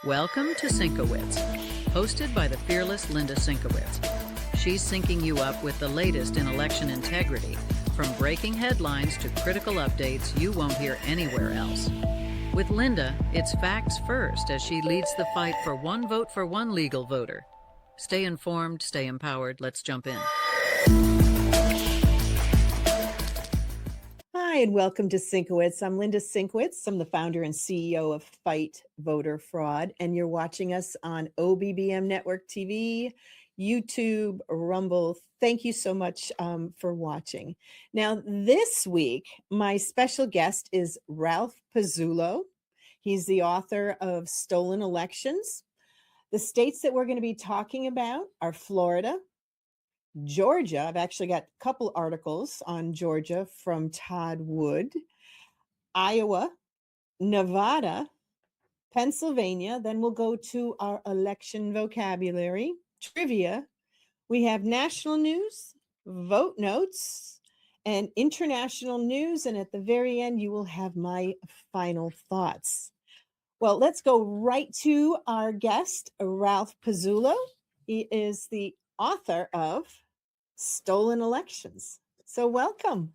Welcome to Sinkowitz, hosted by the fearless Linda Sinkowitz. She's syncing you up with the latest in election integrity, from breaking headlines to critical updates you won't hear anywhere else. With Linda, it's facts first as she leads the fight for one vote for one legal voter. Stay informed, stay empowered. Let's jump in. Hi, and welcome to Sinkowitz. I'm Linda Sinkowitz. I'm the founder and CEO of Fight Voter Fraud, and you're watching us on OBBM Network TV, YouTube, Rumble. Thank you so much for watching. Now, this week, my special guest is Ralph Pezzullo. He's the author of Stolen Elections. The states that we're going to be talking about are Florida, Georgia. I've actually got a couple articles on Georgia from Todd Wood, Iowa, Nevada, Pennsylvania. Then we'll go to our election vocabulary, trivia. We have national news, vote notes, and international news. And at the very end, you will have my final thoughts. Well, let's go right to our guest, Ralph Pezzullo. He is the author of Stolen Elections. So welcome.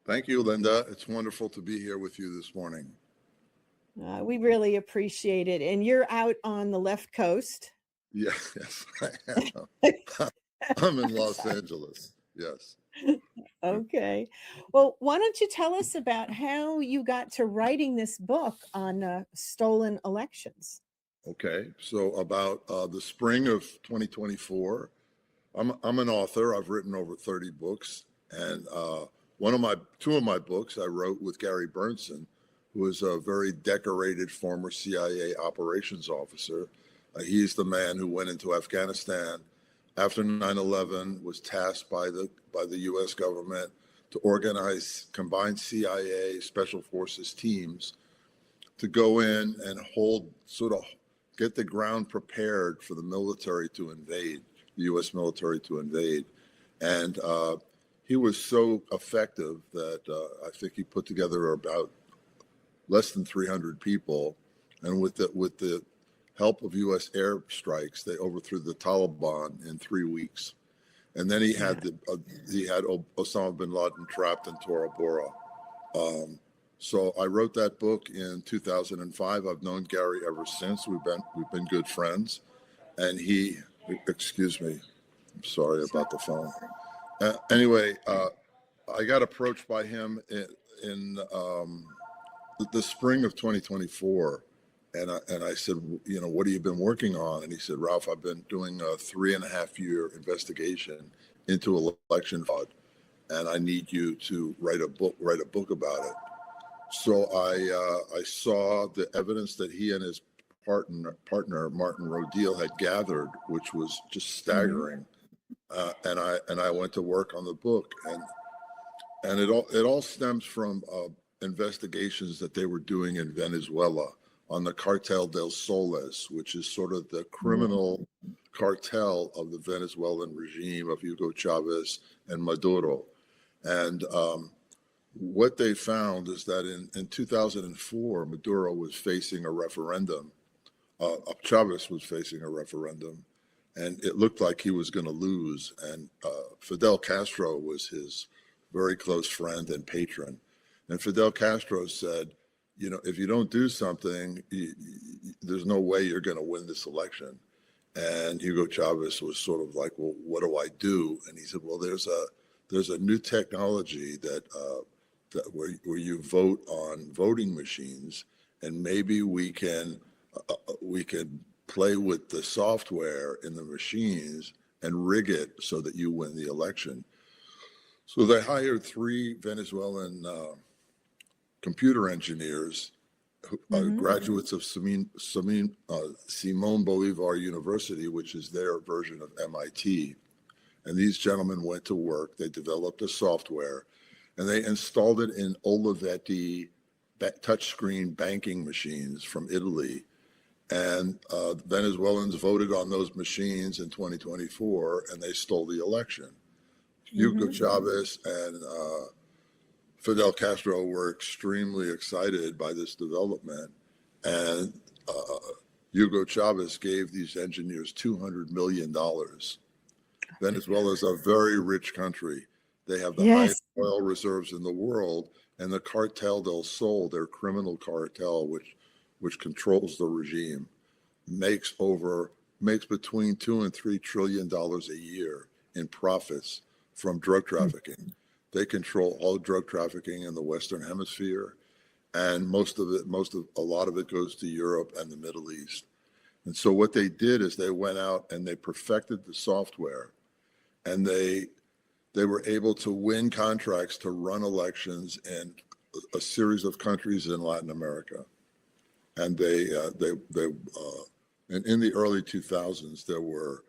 Thank you, Linda. It's wonderful to be here with you this morning. We really appreciate it. And you're out on the left coast. Yes, I am. I'm in Los Angeles. Yes. Okay. Well, why don't you tell us about how you got to writing this book on stolen elections? Okay. So about the spring of 2024, I'm an author. I've written over 30 books, and two of my books I wrote with Gary Bernson, who is a very decorated former CIA operations officer. He's the man who went into Afghanistan after 9/11, was tasked by the U.S. government to organize combined CIA special forces teams to go in and get the ground prepared for the military to invade. The U.S. military to invade. And he was so effective that I think he put together about less than 300 people. And with the help of U.S. airstrikes, they overthrew the Taliban in 3 weeks. And then he had Osama bin Laden trapped in Tora Bora. So I wrote that book in 2005. I've known Gary ever since. We've been good friends. And excuse me, I'm sorry about the phone. Anyway, I got approached by him in the spring of 2024, and I said, what have you been working on? And he said, Ralph, I've been doing a 3.5-year investigation into election fraud, and I need you to write a book about it. So I saw the evidence that he and his partner Martin Rodil had gathered, which was just staggering, and I went to work on the book, and it all stems from investigations that they were doing in Venezuela on the Cartel del Soles, which is sort of the criminal cartel of the Venezuelan regime of Hugo Chavez and Maduro. And what they found is that in 2004, Maduro was facing a referendum. Chavez was facing a referendum, and it looked like he was going to lose. And Fidel Castro was his very close friend and patron. And Fidel Castro said, if you don't do something, there's no way you're going to win this election. And Hugo Chavez was sort of like, well, what do I do? And he said, well, there's a new technology that where you vote on voting machines, and maybe we can play with the software in the machines and rig it so that you win the election. So they hired 3 Venezuelan computer engineers, graduates of Simon Bolivar University, which is their version of MIT. And these gentlemen went to work. They developed a software, and they installed it in Olivetti touchscreen banking machines from Italy. And Venezuelans voted on those machines in 2024, and they stole the election. Hugo Chavez and Fidel Castro were extremely excited by this development, and Hugo Chavez gave these engineers $200 million. Venezuela is a very rich country. They have the highest Yes. oil reserves in the world, and the Cartel del Sol, their criminal cartel, which controls the regime, makes between $2 and $3 trillion a year in profits from drug trafficking. They control all drug trafficking in the Western Hemisphere, and a lot of it goes to Europe and the Middle East. And so what they did is they went out and they perfected the software, and they were able to win contracts to run elections in a series of countries in Latin America. And and in the early 2000s, there were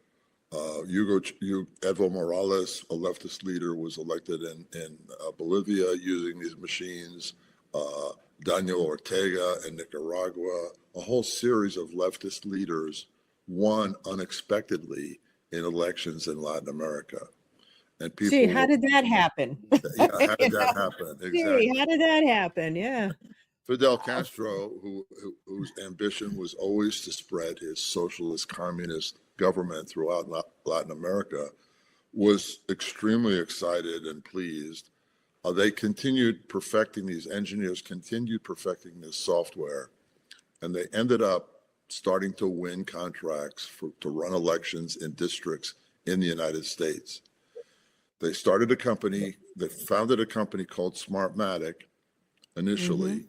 Evo Morales, a leftist leader, was elected in Bolivia using these machines. Daniel Ortega in Nicaragua, a whole series of leftist leaders won unexpectedly in elections in Latin America. And people, Gee, how did that happen? yeah, how did that happen? Exactly. Gee, how did that happen? Yeah. Fidel Castro, whose ambition was always to spread his socialist communist government throughout Latin America, was extremely excited and pleased. They continued perfecting, these engineers continued perfecting this software, and they ended up starting to win contracts to run elections in districts in the United States. They founded a company called Smartmatic initially,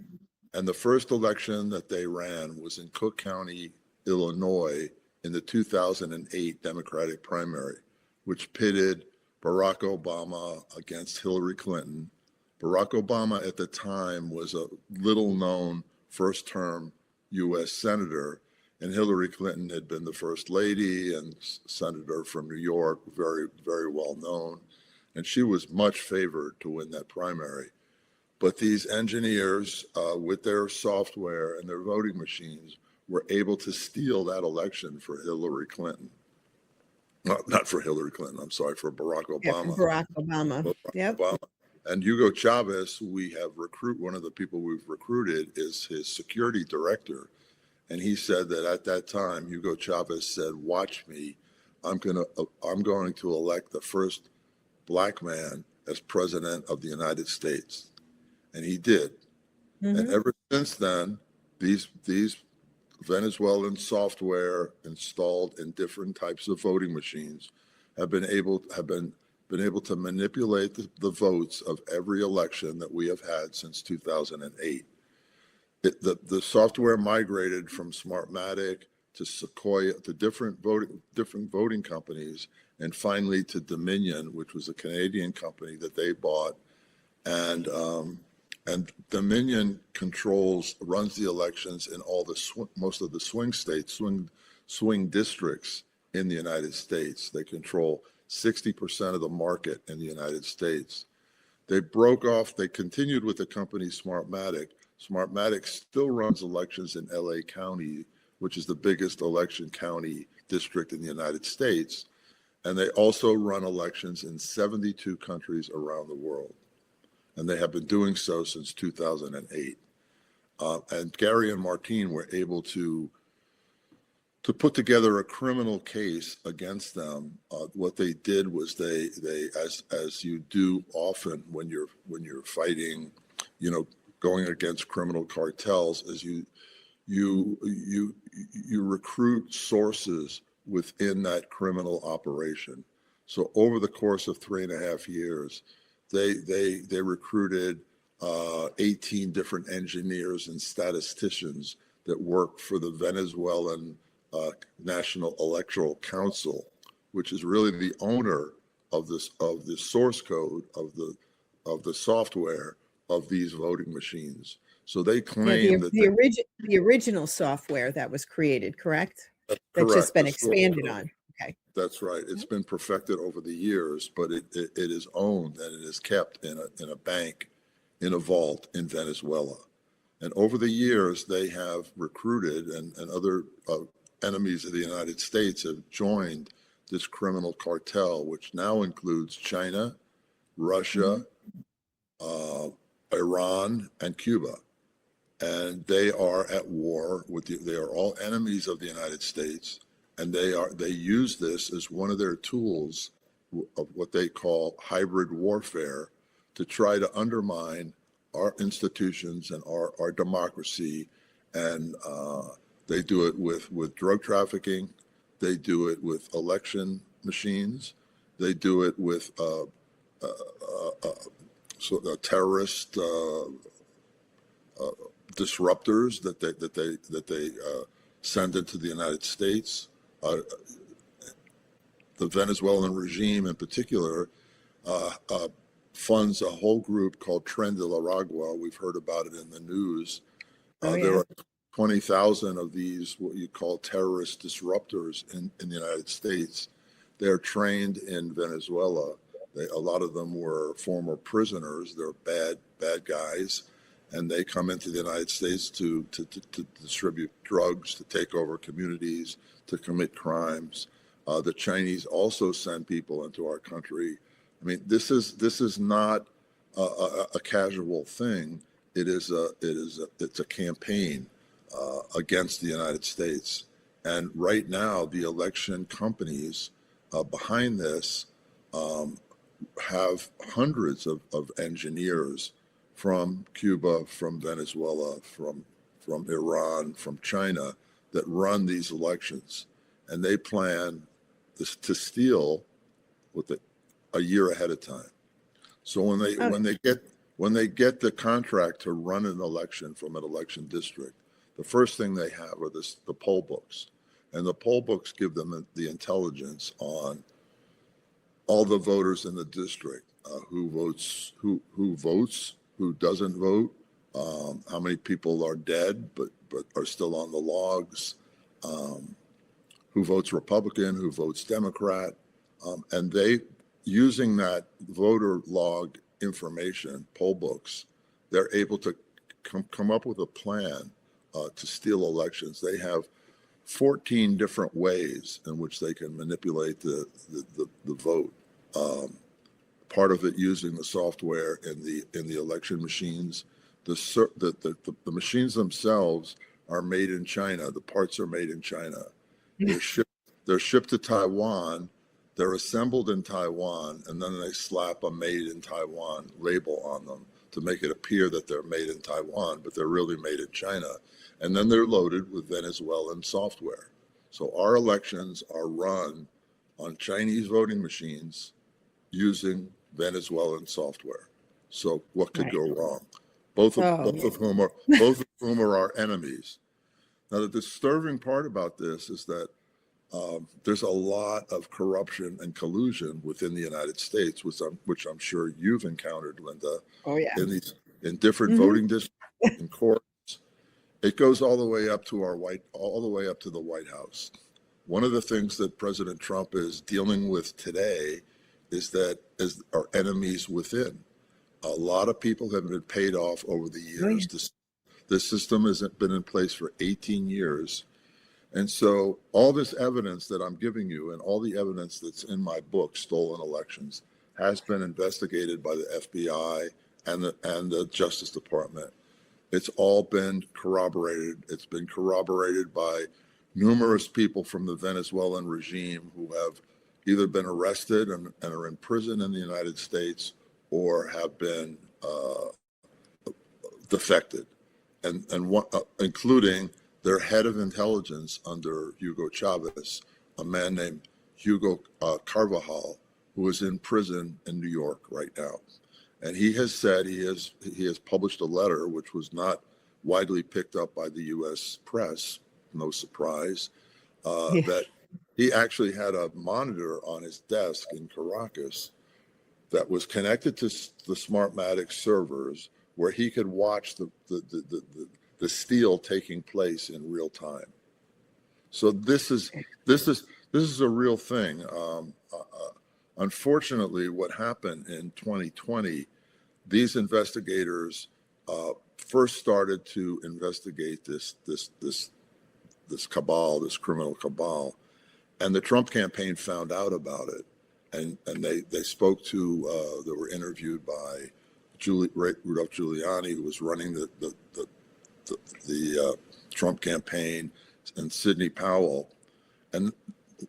and the first election that they ran was in Cook County, Illinois, in the 2008 Democratic primary, which pitted Barack Obama against Hillary Clinton. Barack Obama at the time was a little-known first-term U.S. senator, and Hillary Clinton had been the first lady and senator from New York, very, very well known, and she was much favored to win that primary. But these engineers, with their software and their voting machines, were able to steal that election for Hillary Clinton. Not for Hillary Clinton, I'm sorry, for Barack Obama. Yeah, Barack Obama. Yep. Obama. And Hugo Chavez, one of the people we've recruited is his security director. And he said that at that time, Hugo Chavez said, "Watch me, I'm going to elect the first Black man as president of the United States." And he did. And ever since then, these Venezuelan software installed in different types of voting machines have been able to manipulate the votes of every election that we have had since 2008. The software migrated from Smartmatic to Sequoia to different voting companies, and finally to Dominion, which was a Canadian company that they bought, and Dominion runs the elections in all most of the swing districts in the United States. They control 60% of the market in the United States. They continued with the company Smartmatic. Smartmatic still runs elections in LA County, which is the biggest election county district in the United States. And they also run elections in 72 countries around the world. And they have been doing so since 2008. And Gary and Martine were able to put together a criminal case against them. What they did was they as you do often when you're fighting, going against criminal cartels, is you recruit sources within that criminal operation. So over the course of 3.5 years, they recruited 18 different engineers and statisticians that work for the Venezuelan National Electoral Council, which is really the owner of the source code of the software of these voting machines. So they claim that the original software that was created, correct? That's just been expanded on. Okay. That's right. It's been perfected over the years, but it is owned and it is kept in a bank, in a vault in Venezuela. And over the years, they have recruited, and other enemies of the United States have joined this criminal cartel, which now includes China, Russia, Iran, and Cuba. and they are at war with they are all enemies of the United States, and they use this as one of their tools of what they call hybrid warfare to try to undermine our institutions and our democracy. And they do it with drug trafficking. They do it with election machines. They do it with terrorist disruptors that they send into the United States. The Venezuelan regime, in particular, funds a whole group called Tren de la Ragua. We've heard about it in the news. There are 20,000 of these, what you call terrorist disruptors in the United States. They're trained in Venezuela. A lot of them were former prisoners. They're bad guys. And they come into the United States to distribute drugs, to take over communities, to commit crimes. The Chinese also send people into our country. I mean, this is not a casual thing. It's a campaign against the United States. And right now, the election companies behind this have hundreds of engineers from Cuba, from Venezuela, from Iran, from China that run these elections, and they plan to steal a year ahead of time. So when they get the contract to run an election from an election district, the first thing they have are the poll books, and the poll books give them the intelligence on all the voters in the district, who votes, who doesn't vote, how many people are dead but are still on the logs, who votes Republican, who votes Democrat, and they, using that voter log information, poll books, they're able to come up with a plan to steal elections. They have 14 different ways in which they can manipulate the vote. Part of it using the software in the election machines. The machines themselves are made in China. The parts are made in China. They're shipped to Taiwan. They're assembled in Taiwan, and then they slap a "Made in Taiwan" label on them to make it appear that they're made in Taiwan, but they're really made in China. And then they're loaded with Venezuelan software. So our elections are run on Chinese voting machines using Venezuelan software. So what could go wrong? Both of whom are our enemies. Now, the disturbing part about this is that there's a lot of corruption and collusion within the United States, which I'm sure you've encountered, Linda. Oh yeah. In different voting districts, in courts. It goes all the way up to the White House. One of the things that President Trump is dealing with today is that as our enemies within. A lot of people have been paid off over the years. Oh, yeah. This system has been in place for 18 years. And so all this evidence that I'm giving you and all the evidence that's in my book, Stolen Elections, has been investigated by the FBI and the Justice Department. It's all been corroborated. It's been corroborated by numerous people from the Venezuelan regime who have either been arrested and are in prison in the United States or have been defected, and including their head of intelligence under Hugo Chavez, a man named Hugo Carvajal, who is in prison in New York right now. And he has said he has published a letter which was not widely picked up by the U.S. press, no surprise, that he actually had a monitor on his desk in Caracas that was connected to the Smartmatic servers, where he could watch the steal taking place in real time. So this is a real thing. Unfortunately, what happened in 2020, these investigators first started to investigate this cabal, this criminal cabal, and the Trump campaign found out about it, and they spoke to, they were interviewed by Rudolph Giuliani, who was running the the Trump campaign and Sidney Powell. And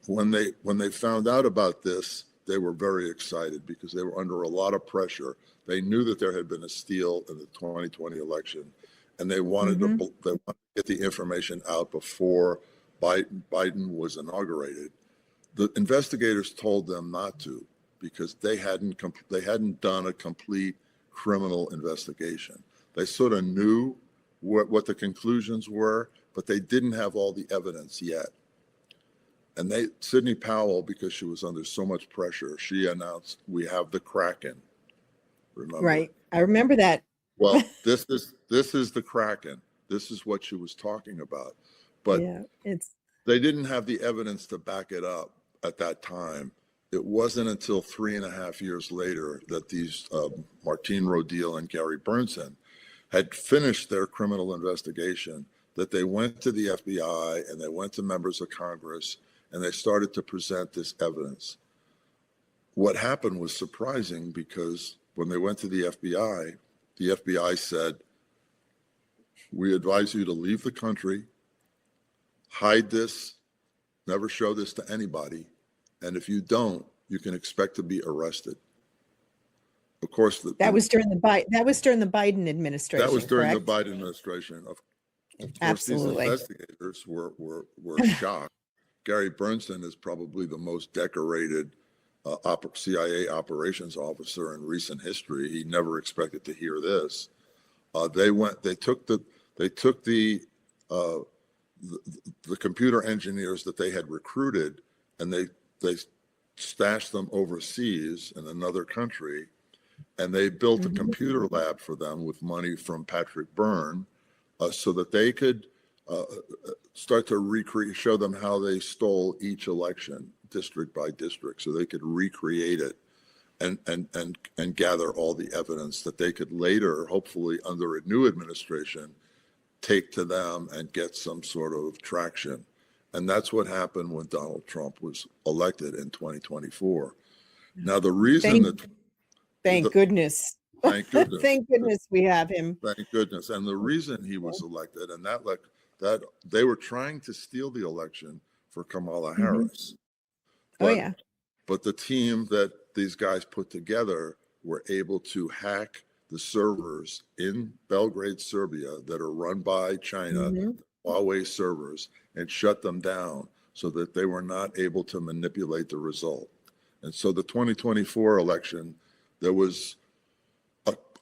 when they found out about this, they were very excited because they were under a lot of pressure. They knew that there had been a steal in the 2020 election, and they wanted to get the information out before Biden was inaugurated. The investigators told them not to because they hadn't done a complete criminal investigation. They sort of knew what the conclusions were, but they didn't have all the evidence yet. And Sidney Powell, because she was under so much pressure, she announced, "We have the Kraken." Remember? Right. I remember that. Well, this is the Kraken. This is what she was talking about. But yeah, they didn't have the evidence to back it up at that time. It wasn't until 3.5 years later that these Martine Rodil and Gary Bernsen had finished their criminal investigation, that they went to the FBI and they went to members of Congress and they started to present this evidence. What happened was surprising because when they went to the FBI said, "We advise you to leave the country, hide this, never show this to anybody, and if you don't, you can expect to be arrested." Of course, that was during the Biden administration. That was during correct? the Biden administration. Of course, Absolutely. these investigators were shocked. Gary Bernsen is probably the most decorated CIA operations officer in recent history. He never expected to hear this. They took the computer engineers that they had recruited, and they stashed them overseas in another country, and they built a computer lab for them with money from Patrick Byrne, so that they could start to show them how they stole each election, district by district, so they could recreate it and gather all the evidence that they could later, hopefully under a new administration, take to them and get some sort of traction. And that's what happened when Donald Trump was elected in 2024. Now, the reason Thank goodness. Thank goodness. Thank goodness we have him. Thank goodness. And the reason he was elected, and that they were trying to steal the election for Kamala Harris. But the team that these guys put together were able to hack the servers in Belgrade, Serbia, that are run by China, Huawei servers, and shut them down so that they were not able to manipulate the result. And so the 2024 election, there was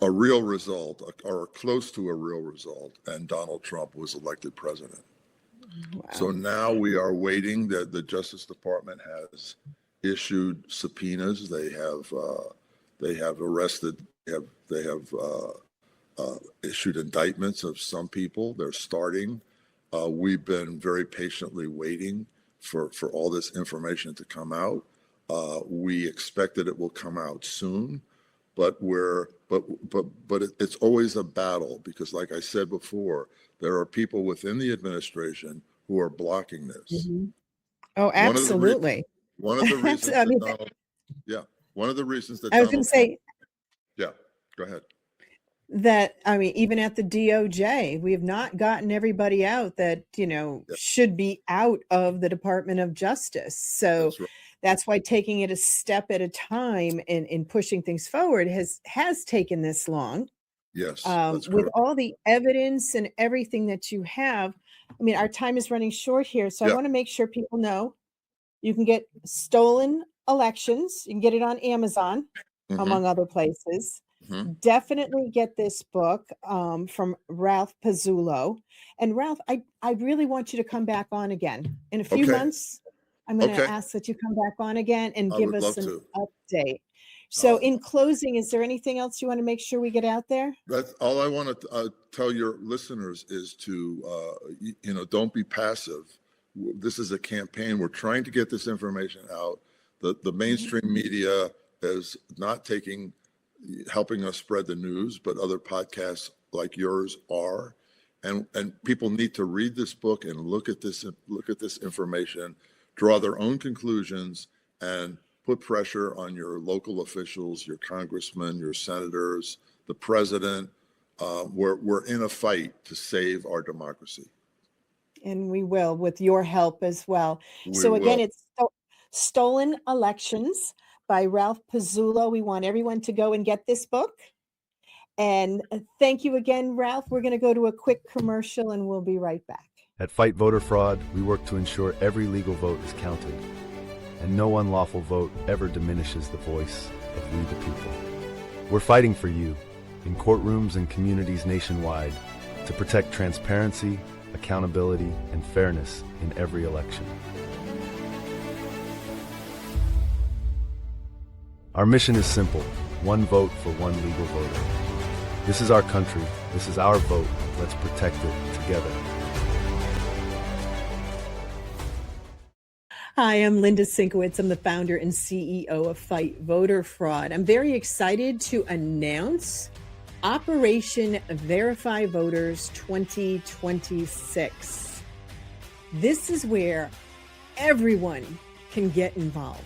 a real result, or close to a real result, and Donald Trump was elected president. Wow. So now we are waiting. That the Justice Department has issued subpoenas. They have arrested. They have issued indictments of some people. They're starting. We've been very patiently waiting for all this information to come out. We expect that it will come out soon, but it's always a battle because, like I said before, there are people within the administration who are blocking this. Oh, absolutely. One of the reasons one of the reasons that I was going to say, yeah, go ahead. That, I mean, even at the DOJ, we have not gotten everybody out that, should be out of the Department of Justice. So that's why taking it a step at a time in pushing things forward has taken this long. Yes. With all the evidence and everything that you have. I mean, our time is running short here. So I want to make sure people know you can get Stolen Elections. You can get it on Amazon, among other places. Definitely get this book from Ralph Pezzullo. And Ralph, I really want you to come back on again in a few months. I'm going to ask that you come back on again and give us an update. So in closing, is there anything else you want to make sure we get out there? That's all I want to tell your listeners is to, don't be passive. This is a campaign. We're trying to get this information out. The mainstream media is not helping us spread the news, but other podcasts like yours are. And people need to read this book and look at this information, draw their own conclusions, and put pressure on your local officials, your congressmen, your senators, the president, we're in a fight to save our democracy. And we will, with your help as well. We So again, will. it's Stolen Elections by Ralph Pezzullo. We want everyone to go and get this book. And thank you again, Ralph. We're going to go to a quick commercial and we'll be right back. At Fight Voter Fraud, we work to ensure every legal vote is counted, and no unlawful vote ever diminishes the voice of we the people. We're fighting for you in courtrooms and communities nationwide to protect transparency, accountability, and fairness in every election. Our mission is simple: one vote for one legal voter. This is our country. This is our vote. Let's protect it together. Hi, I'm Linda Sinkowitz. I'm the founder and CEO of Fight Voter Fraud. I'm very excited to announce Operation Verify Voters 2026. This is where everyone can get involved.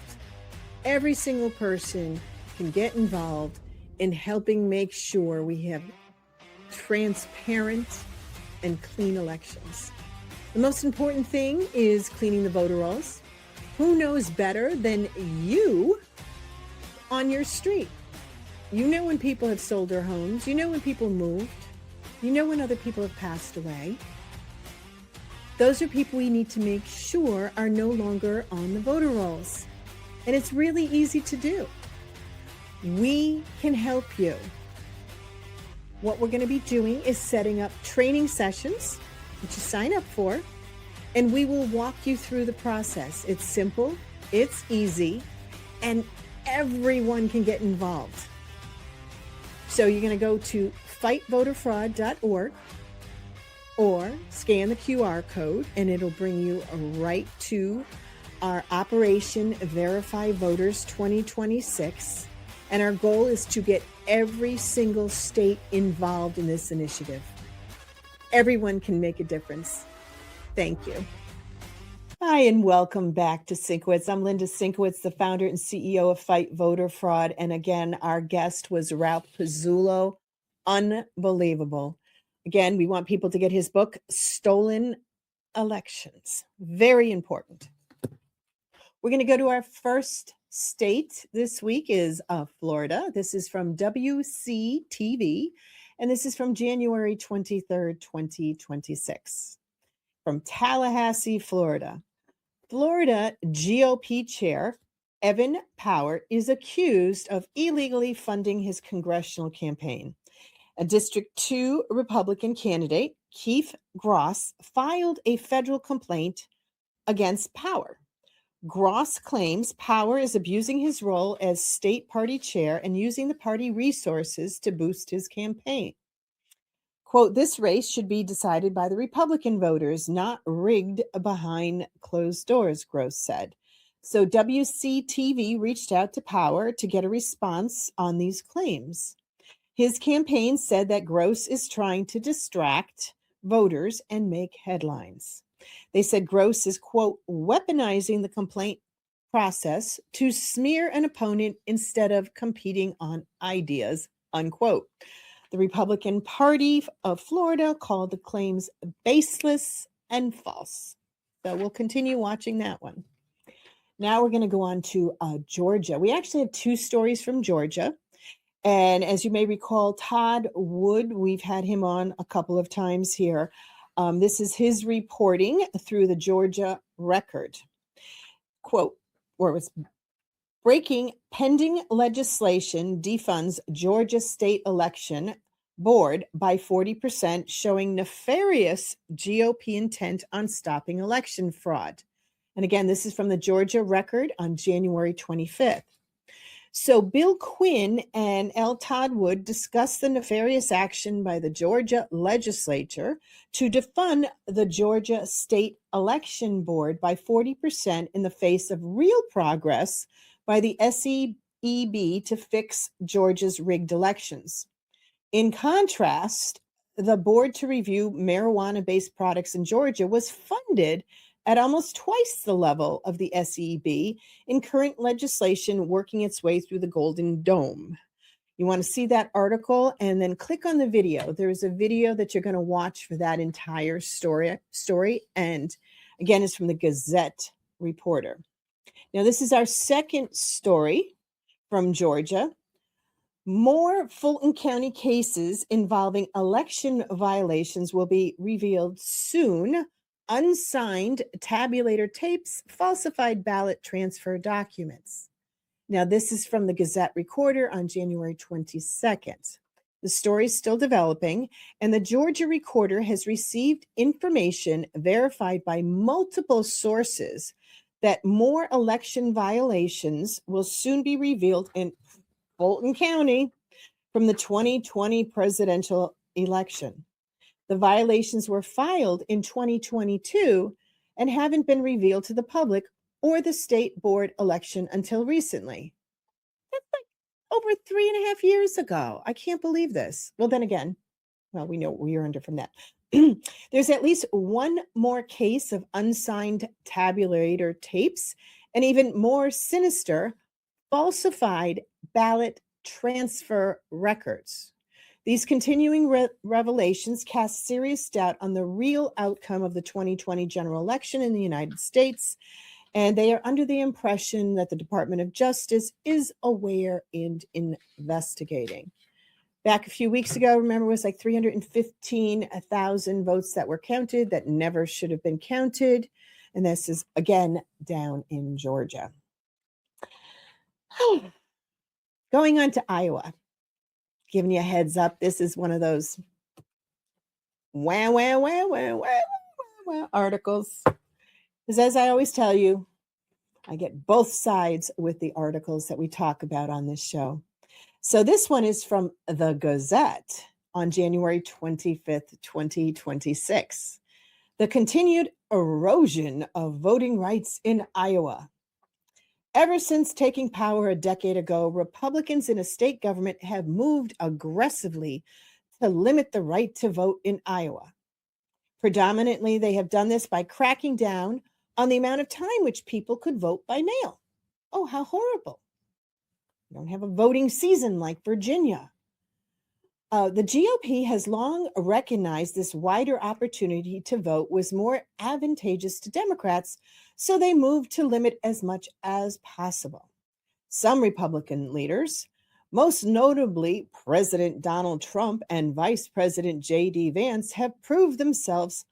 Every single person can get involved in helping make sure we have transparent and clean elections. The most important thing is cleaning the voter rolls. Who knows better than you on your street? You know when people have sold their homes. You know when people moved. You know when other people have passed away. Those are people we need to make sure are no longer on the voter rolls. And it's really easy to do. We can help you. What we're going to be doing is setting up training sessions, which you sign up for, and we will walk you through the process. It's simple, it's easy, and everyone can get involved. So you're going to go to fightvoterfraud.org or scan the QR code, and it'll bring you right to our Operation Verify Voters 2026. And our goal is to get every single state involved in this initiative. Everyone can make a difference. Thank you. Hi, and welcome back to Sinkowitz. I'm Linda Sinkowitz, the founder and CEO of Fight Voter Fraud. And again, our guest was Ralph Pezzullo. Unbelievable. Again, we want people to get his book, Stolen Elections. Very important. We're going to go to our first state this week is Florida. This is from WCTV, and this is from January 23rd, 2026. From Tallahassee, Florida. Florida GOP chair Evan Power is accused of illegally funding his congressional campaign. A District 2 Republican candidate, Keith Gross, filed a federal complaint against Power. Gross claims Power is abusing his role as state party chair and using the party resources to boost his campaign. Quote, this race should be decided by the Republican voters, not rigged behind closed doors, Gross said. So WCTV reached out to Power to get a response on these claims. His campaign said that Gross is trying to distract voters and make headlines. They said Gross is, quote, weaponizing the complaint process to smear an opponent instead of competing on ideas, unquote. The Republican Party of Florida called the claims baseless and false. So we'll continue watching that one. Now we're going to go on to Georgia. We actually have two stories from Georgia. And as you may recall, Todd Wood, we've had him on a couple of times here. This is his reporting through the Georgia Record. Quote, or it was breaking, pending legislation defunds Georgia State Election Board by 40%, showing nefarious GOP intent on stopping election fraud. And again, this is from the Georgia Record on January 25th. So Bill Quinn and L. Todd Wood discussed the nefarious action by the Georgia legislature to defund the Georgia State Election Board by 40% in the face of real progress by the SEB to fix Georgia's rigged elections. In contrast, the board to review marijuana-based products in Georgia was funded at almost twice the level of the SEB in current legislation working its way through the Golden Dome. You want to see that article and then click on the video. There's a video that you're going to watch for that entire story. And again, it's from the Gazette Reporter. Now, this is our second story from Georgia. More Fulton County cases involving election violations will be revealed soon. Unsigned tabulator tapes, falsified ballot transfer documents. Now, this is from the Gazette Recorder on January 22nd. The story is still developing, and the Georgia Recorder has received information verified by multiple sources that more election violations will soon be revealed in Fulton County from the 2020 presidential election. The violations were filed in 2022 and haven't been revealed to the public or the state board election until recently. That's like over 3.5 years ago. I can't believe this. Well, then again, well, we know what we are under from that. There's at least one more case of unsigned tabulator tapes and even more sinister, falsified ballot transfer records. These continuing revelations cast serious doubt on the real outcome of the 2020 general election in the United States, and they are under the impression that the Department of Justice is aware and investigating. Back a few weeks ago, remember, it was like 315,000 votes that were counted that never should have been counted. And this is, again, down in Georgia. Going on to Iowa. Giving you a heads up, this is one of those articles. Because as I always tell you, I get both sides with the articles that we talk about on this show. So this one is from the Gazette on January 25th, 2026. The continued erosion of voting rights in Iowa. Ever since taking power a decade ago, Republicans in a state government have moved aggressively to limit the right to vote in Iowa. Predominantly, they have done this by cracking down on the amount of time which people could vote by mail. Oh, how horrible. We don't have a voting season like Virginia. The GOP has long recognized this wider opportunity to vote was more advantageous to Democrats, so they moved to limit as much as possible. Some Republican leaders, most notably President Donald Trump and Vice President J.D. Vance, have proved themselves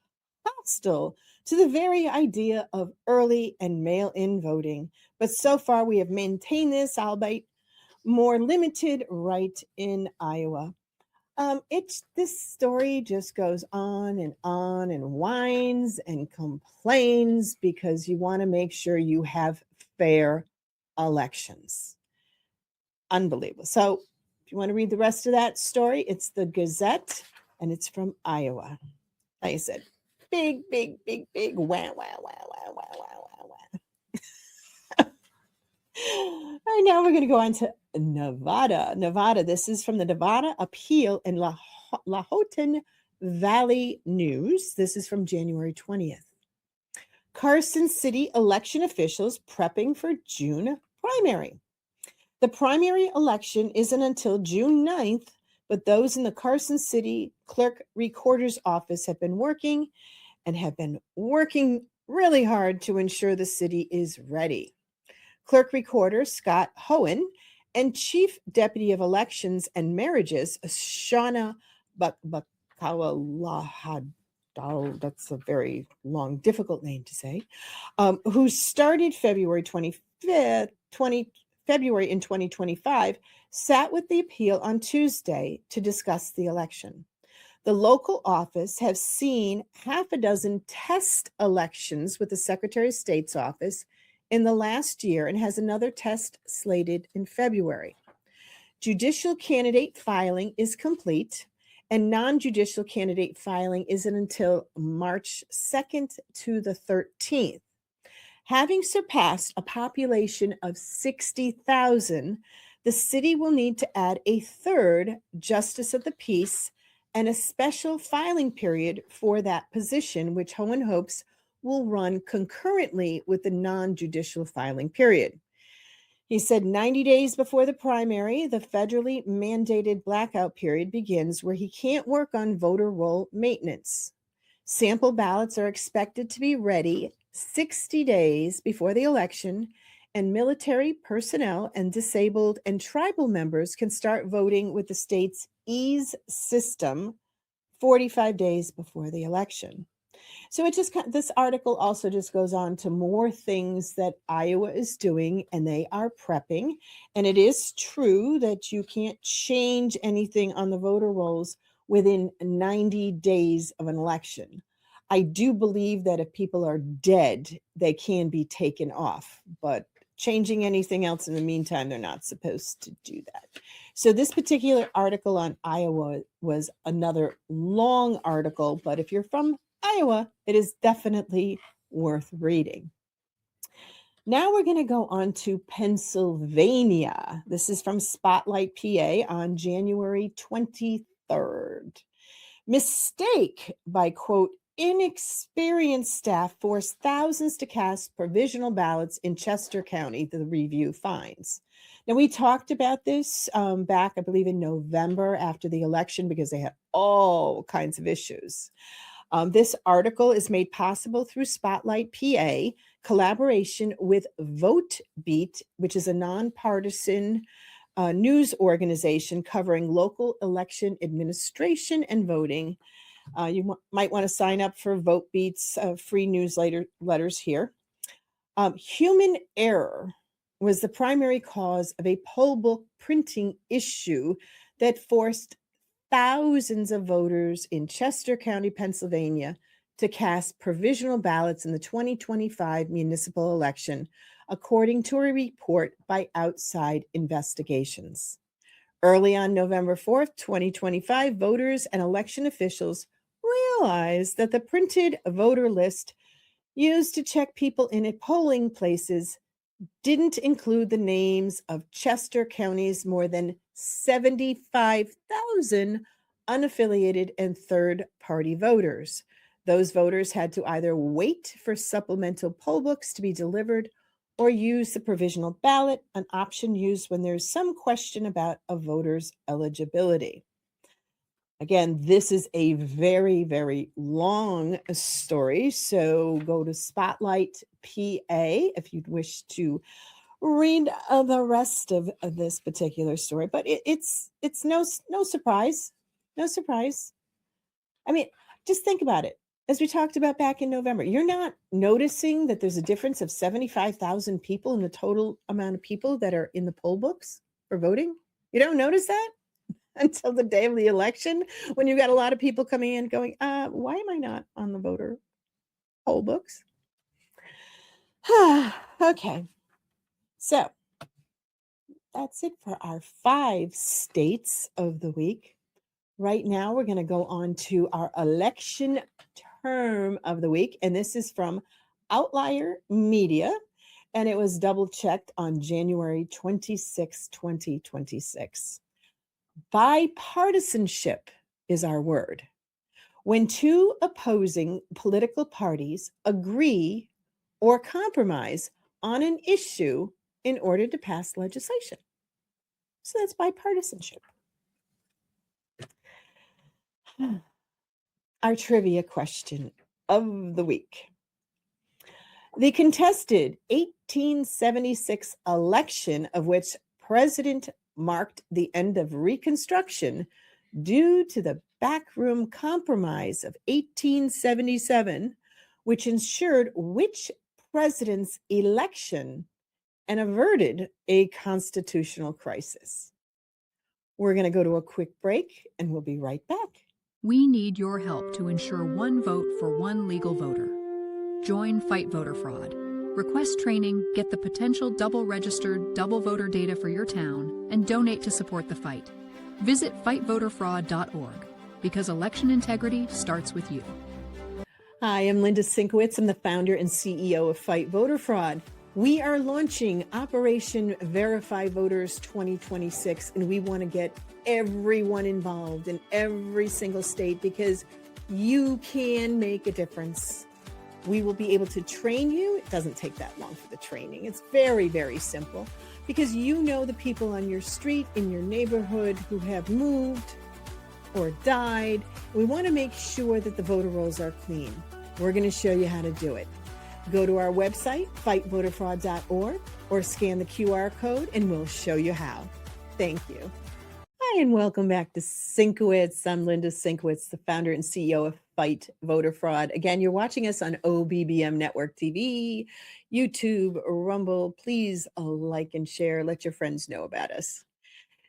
hostile to the very idea of early and mail-in voting. But so far, we have maintained this, albeit more limited, right in Iowa. This story just goes on and whines and complains because you want to make sure you have fair elections. Unbelievable. So if you want to read the rest of that story, it's the Gazette and it's from Iowa. Like I said, big, wah. All right, now we're going to go on to Nevada. This is from the Nevada Appeal and Lahontan Valley News. This is from January 20th. Carson City election officials prepping for June primary. The primary election isn't until June 9th, but those in the Carson City Clerk Recorder's Office have been working really hard to ensure the city is ready. Clerk Recorder Scott Hohen and Chief Deputy of Elections and Marriages, Shauna Bakalahadal, that's a very long, difficult name to say, who started February in 2025, sat with the appeal on Tuesday to discuss the election. The local office has seen half a dozen test elections with the Secretary of State's office in the last year and has another test slated in February. Judicial candidate filing is complete, and non-judicial candidate filing isn't until March 2nd to the 13th. Having surpassed a population of 60,000, the city will need to add a third justice of the peace and a special filing period for that position, which Hohen hopes will run concurrently with the non-judicial filing period. He said 90 days before the primary, the federally mandated blackout period begins where he can't work on voter roll maintenance. Sample ballots are expected to be ready 60 days before the election, and military personnel and disabled and tribal members can start voting with the state's EASE system 45 days before the election. So this article also just goes on to more things that Iowa is doing, and they are prepping. And it is true that you can't change anything on the voter rolls within 90 days of an election. I do believe that if people are dead, they can be taken off, but changing anything else in the meantime, they're not supposed to do that. So this particular article on Iowa was another long article, but if you're from Iowa, it is definitely worth reading. Now we're going to go on to Pennsylvania. This is from Spotlight PA on January 23rd. Mistake by, quote, inexperienced staff forced thousands to cast provisional ballots in Chester County, the review finds. Now, we talked about this back, I believe, in November after the election because they had all kinds of issues. This article is made possible through Spotlight PA, collaboration with VoteBeat, which is a nonpartisan news organization covering local election administration and voting. You might want to sign up for VoteBeat's free newsletters here. Human error was the primary cause of a poll book printing issue that forced thousands of voters in Chester County, Pennsylvania, to cast provisional ballots in the 2025 municipal election, according to a report by outside investigations. Early on November 4th, 2025, voters and election officials realized that the printed voter list used to check people in at polling places didn't include the names of Chester County's more than 75,000 unaffiliated and third-party voters. Those voters had to either wait for supplemental poll books to be delivered or use the provisional ballot, an option used when there's some question about a voter's eligibility. Again, this is a very, very long story, so go to Spotlight PA if you'd wish to read the rest of this particular story. But it's no surprise. No surprise. I mean, just think about it. As we talked about back in November, you're not noticing that there's a difference of 75,000 people in the total amount of people that are in the poll books for voting. You don't notice that until the day of the election, when you got a lot of people coming in going, why am I not on the voter poll books? Okay. So that's it for our 5 states of the week. Right now, we're going to go on to our election term of the week. And this is from Outlier Media. And it was double checked on January 26, 2026. Bipartisanship is our word. When 2 opposing political parties agree or compromise on an issue in order to pass legislation. So that's bipartisanship. Our trivia question of the week. The contested 1876 election, of which President marked the end of Reconstruction due to the backroom compromise of 1877, which ensured which president's election and averted a constitutional crisis. We're going to go to a quick break and we'll be right back. We need your help to ensure one vote for one legal voter. Join Fight Voter Fraud. Request training, get the potential double-registered, double voter data for your town, and donate to support the fight. Visit fightvoterfraud.org, because election integrity starts with you. Hi, I'm Linda Sinkowitz. I'm the founder and CEO of Fight Voter Fraud. We are launching Operation Verify Voters 2026, and we want to get everyone involved in every single state because you can make a difference. We will be able to train you. It doesn't take that long for the training. It's very, very simple because you know the people on your street, in your neighborhood who have moved or died. We want to make sure that the voter rolls are clean. We're going to show you how to do it. Go to our website, fightvoterfraud.org, or scan the QR code and we'll show you how. Thank you. Hi, and welcome back to Sinkowitz. I'm Linda Sinkowitz, the founder and CEO of Fight Voter Fraud. Again, you're watching us on OBBM Network TV, YouTube, Rumble. Please like and share. Let your friends know about us.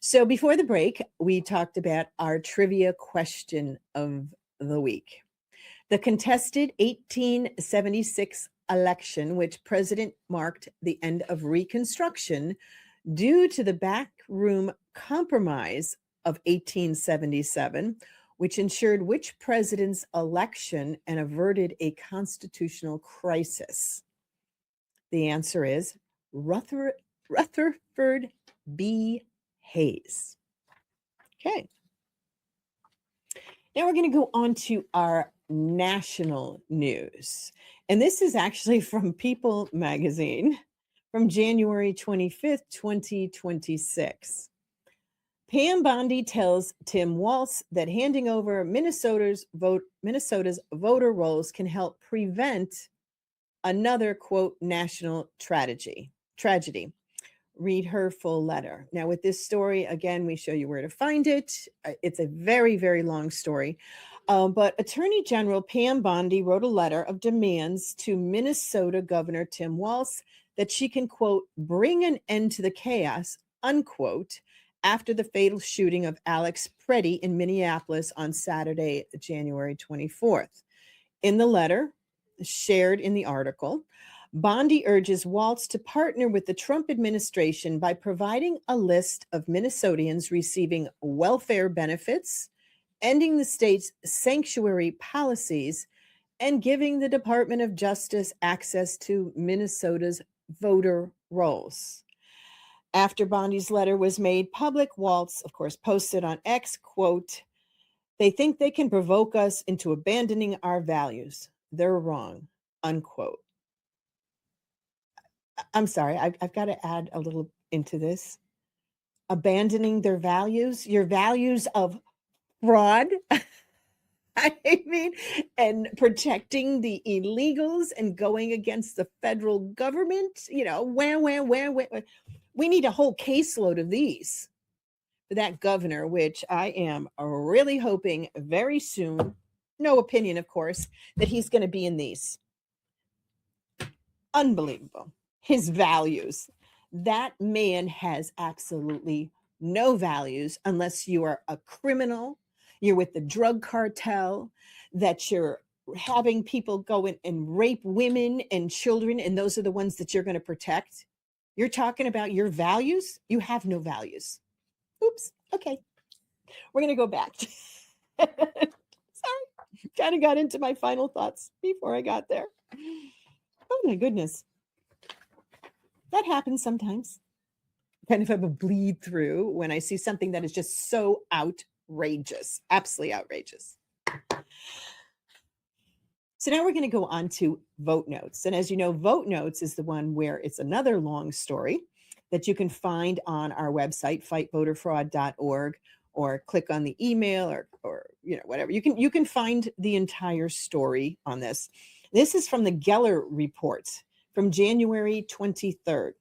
So before the break, we talked about our trivia question of the week. The contested 1876 election, which President marked the end of Reconstruction due to the backroom compromise of 1877, which ensured which president's election and averted a constitutional crisis? The answer is Rutherford B. Hayes. Okay. Now we're going to go on to our national news. And this is actually from People magazine from January 25th, 2026. Pam Bondi tells Tim Walz that handing over Minnesota's voter rolls can help prevent another, quote, national tragedy. Read her full letter. Now, with this story, again, we show you where to find it. It's a very, very long story. But Attorney General Pam Bondi wrote a letter of demands to Minnesota Governor Tim Walz that she can, quote, bring an end to the chaos, unquote, after the fatal shooting of Alex Preddy in Minneapolis on Saturday, January 24th. In the letter, shared in the article, Bondi urges Walz to partner with the Trump administration by providing a list of Minnesotans receiving welfare benefits, ending the state's sanctuary policies, and giving the Department of Justice access to Minnesota's voter rolls. After Bondi's letter was made public, Walz, of course, posted on X, quote, they think they can provoke us into abandoning our values. They're wrong, unquote. I'm sorry, I've got to add a little into this. Abandoning their values, your values of fraud, I mean, and protecting the illegals and going against the federal government, you know, where. We need a whole caseload of these for that governor, which I am really hoping very soon, no opinion, of course, that he's going to be in these. Unbelievable. His values. That man has absolutely no values unless you are a criminal, you're with the drug cartel, that you're having people go in and rape women and children, and those are the ones that you're going to protect. You're talking about your values? You have no values. Oops. Okay. We're going to go back. Sorry. Kind of got into my final thoughts before I got there. Oh my goodness. That happens sometimes. Kind of have a bleed through when I see something that is just so outrageous, absolutely outrageous. So now we're going to go on to Vote Notes. And as you know, Vote Notes is the one where it's another long story that you can find on our website, fightvoterfraud.org, or click on the email or you know, whatever. You can find the entire story on this. This is from the Geller Report from January 23rd.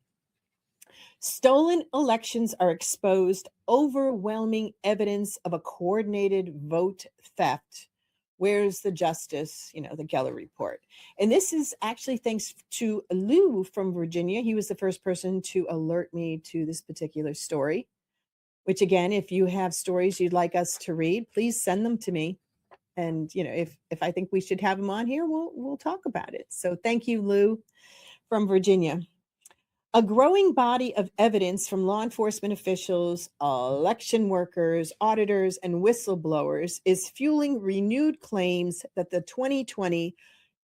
Stolen elections are exposed, overwhelming evidence of a coordinated vote theft. Where's the justice? You know, the Geller Report. And this is actually thanks to Lou from Virginia. He was the first person to alert me to this particular story, which again, if you have stories you'd like us to read, please send them to me. And, you know, if I think we should have them on here, we'll talk about it. So thank you, Lou from Virginia. A growing body of evidence from law enforcement officials, election workers, auditors, and whistleblowers is fueling renewed claims that the 2020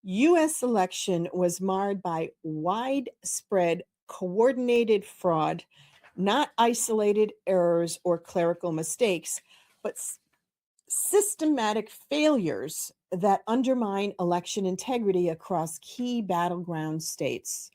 U.S. election was marred by widespread coordinated fraud, not isolated errors or clerical mistakes, but systematic failures that undermine election integrity across key battleground states.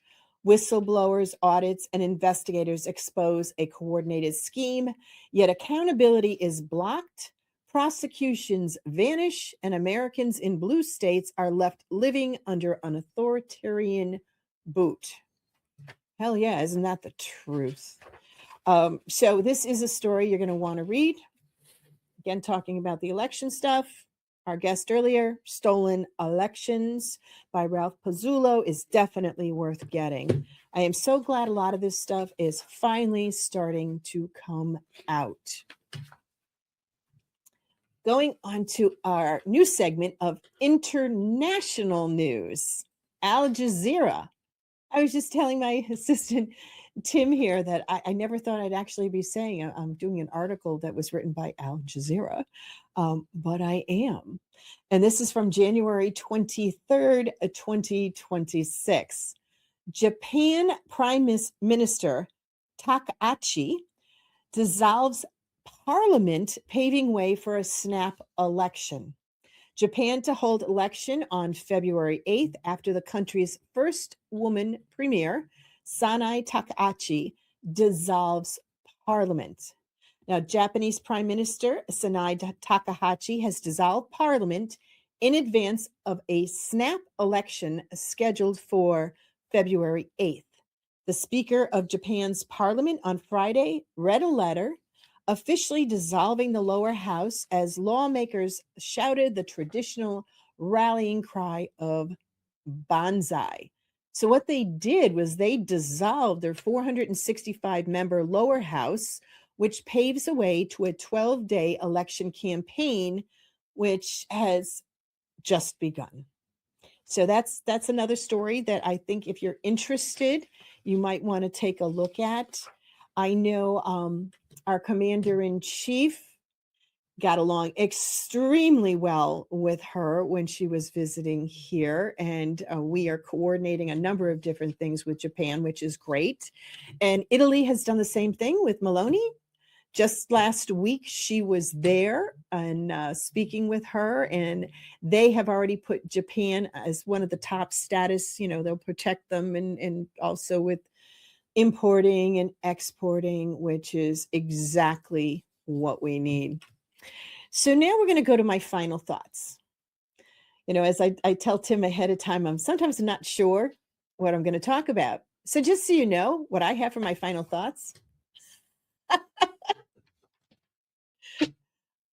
Whistleblowers, audits, and investigators expose a coordinated scheme, yet accountability is blocked, prosecutions vanish, and Americans in blue states are left living under an authoritarian boot. Hell yeah, isn't that the truth? So this is a story you're going to want to read. Again, talking about the election stuff. Our guest earlier, Stolen Elections by Ralph Pezzullo, is definitely worth getting. I am so glad a lot of this stuff is finally starting to come out. Going on to our new segment of international news. Al Jazeera. I was just telling my assistant, Tim, here that I never thought I'd actually be saying I'm doing an article that was written by Al Jazeera, but I am. And this is from January 23rd, 2026. Japan Prime Minister Takahashi dissolves parliament, paving way for a snap election. Japan to hold election on February 8th after the country's first woman premier, Sanai Takahashi, dissolves parliament. Now, Japanese Prime Minister Sanai Takahashi has dissolved parliament in advance of a snap election scheduled for February 8th. The Speaker of Japan's parliament on Friday read a letter officially dissolving the lower house as lawmakers shouted the traditional rallying cry of Banzai. So what they did was they dissolved their 465-member lower house, which paves the way to a 12-day election campaign, which has just begun. So that's another story that I think if you're interested, you might want to take a look at. I know our commander-in-chief got along extremely well with her when she was visiting here, and we are coordinating a number of different things with Japan, which is great. And Italy has done the same thing with Meloni. Just last week, she was there and speaking with her, and they have already put Japan as one of the top status. You know, they'll protect them and also with importing and exporting, which is exactly what we need. So now we're going to go to my final thoughts. You know, as I tell Tim ahead of time, I'm sometimes not sure what I'm going to talk about. So just so you know what I have for my final thoughts,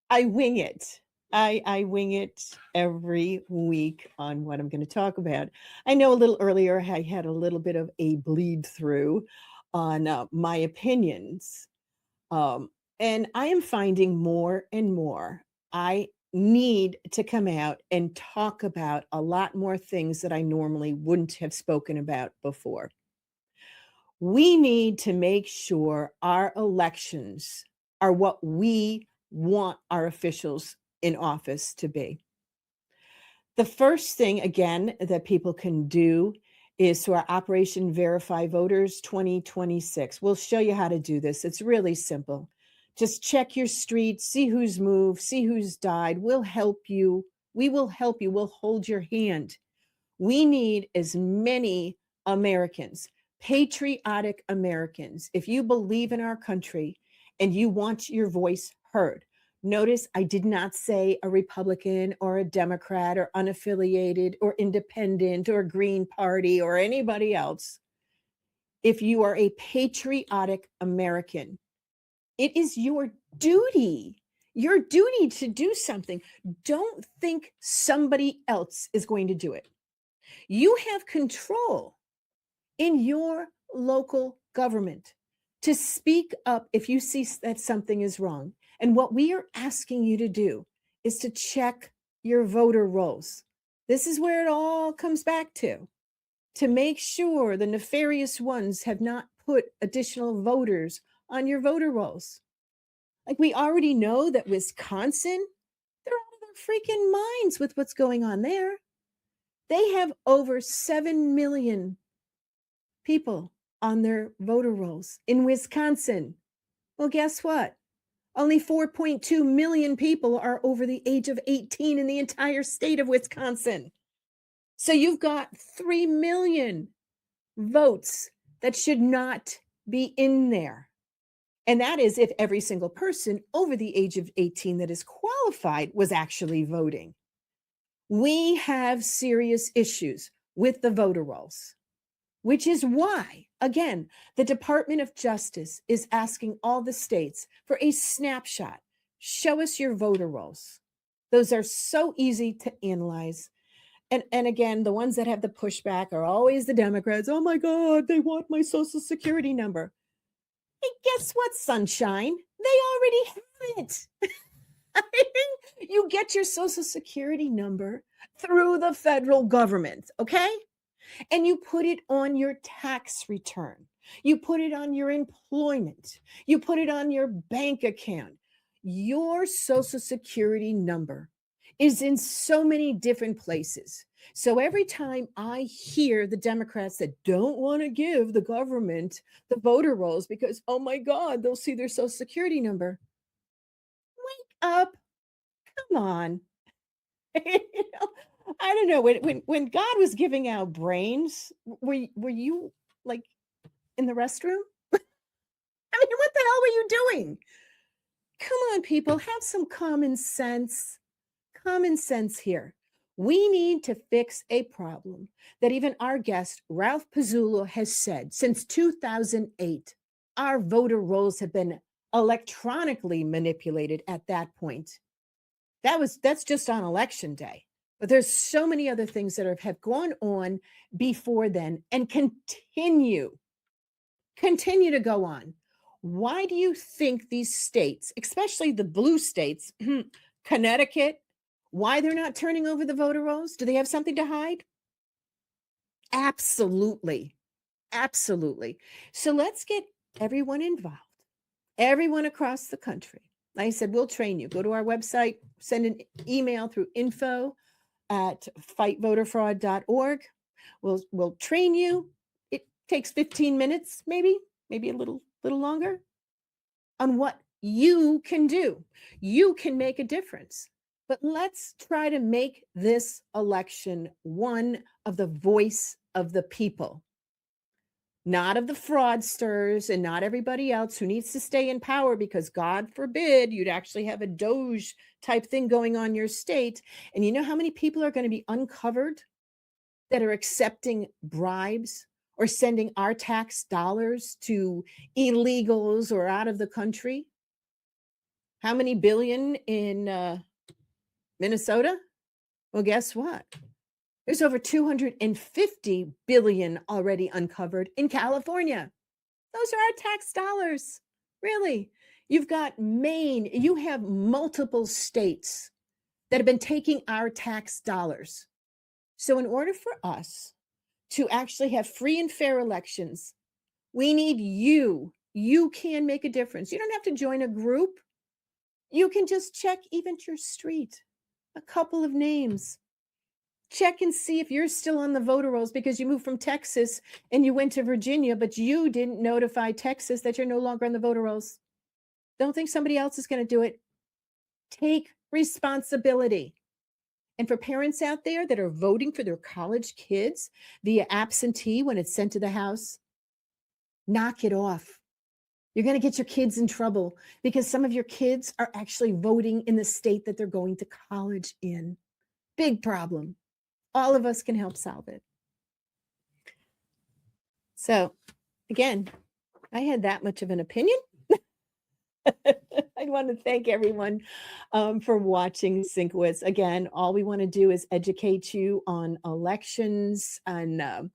I wing it. I wing it every week on what I'm going to talk about. I know a little earlier I had a little bit of a bleed through on my opinions. And I am finding more and more I need to come out and talk about a lot more things that I normally wouldn't have spoken about before. We need to make sure our elections are what we want our officials in office to be. The first thing, again, that people can do is to our Operation Verify Voters 2026. We'll show you how to do this. It's really simple. Just check your street, see who's moved, see who's died. We'll help you. We will help you. We'll hold your hand. We need as many Americans, patriotic Americans. If you believe in our country and you want your voice heard, notice I did not say a Republican or a Democrat or unaffiliated or independent or Green Party or anybody else. If you are a patriotic American, it is your duty to do something. Don't think somebody else is going to do it. You have control in your local government to speak up if you see that something is wrong. And what we are asking you to do is to check your voter rolls. This is where it all comes back to make sure the nefarious ones have not put additional voters on your voter rolls. Like we already know that Wisconsin, they're out of their freaking minds with what's going on there. They have over 7 million people on their voter rolls in Wisconsin. Well, guess what? Only 4.2 million people are over the age of 18 in the entire state of Wisconsin. So you've got 3 million votes that should not be in there. And that is if every single person over the age of 18 that is qualified was actually voting. We have serious issues with the voter rolls, which is why, again, the Department of Justice is asking all the states for a snapshot. Show us your voter rolls. Those are so easy to analyze. And again, the ones that have the pushback are always the Democrats. Oh my God, they want my social security number. Hey, guess what, sunshine? They already have it. You get your social security number through the federal government, okay? And you put it on your tax return. You put it on your employment. You put it on your bank account. Your social security number is in so many different places. So every time I hear the Democrats that don't want to give the government the voter rolls because, oh my God, they'll see their social security number. Wake up. Come on. I don't know. When God was giving out brains, were you like in the restroom? I mean, what the hell were you doing? Come on, people, have some common sense. Common sense here. We need to fix a problem that even our guest, Ralph Pezzullo, has said since 2008. Our voter rolls have been electronically manipulated at that point. That's just on election day. But there's so many other things that have gone on before then and continue to go on. Why do you think these states, especially the blue states, Connecticut, why they're not turning over the voter rolls? Do they have something to hide? Absolutely. Absolutely. So let's get everyone involved, everyone across the country. Like I said, we'll train you. Go to our website, send an email through info@fightvoterfraud.org. We'll train you. It takes 15 minutes, maybe a little longer, on what you can do. You can make a difference. But let's try to make this election one of the voice of the people, not of the fraudsters and not everybody else who needs to stay in power because God forbid you'd actually have a Doge type thing going on in your state. And you know how many people are going to be uncovered that are accepting bribes or sending our tax dollars to illegals or out of the country? How many billion in Minnesota? Well, guess what? There's over 250 billion already uncovered in California. Those are our tax dollars. Really. You've got Maine. You have multiple states that have been taking our tax dollars. So in order for us to actually have free and fair elections, we need you. You can make a difference. You don't have to join a group. You can just check even your street, a couple of names. Check and see if you're still on the voter rolls because you moved from Texas and you went to Virginia, but you didn't notify Texas that you're no longer on the voter rolls. Don't think somebody else is going to do it. Take responsibility. And for parents out there that are voting for their college kids via absentee when it's sent to the house, knock it off. You're going to get your kids in trouble because some of your kids are actually voting in the state that they're going to college in. Big problem. All of us can help solve it. So, again, I had that much of an opinion. I want to thank everyone for watching Syncowitz. Again, all we want to do is educate you on elections. And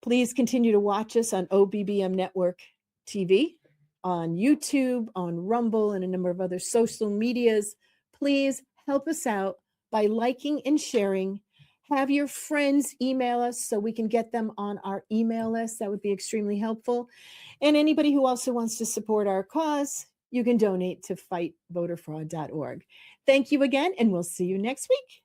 please continue to watch us on OBBM Network TV, on YouTube, on Rumble, and a number of other social medias. Please help us out by liking and sharing. Have your friends email us so we can get them on our email list. That would be extremely helpful. And anybody who also wants to support our cause, you can donate to fightvoterfraud.org. Thank you again, and we'll see you next week.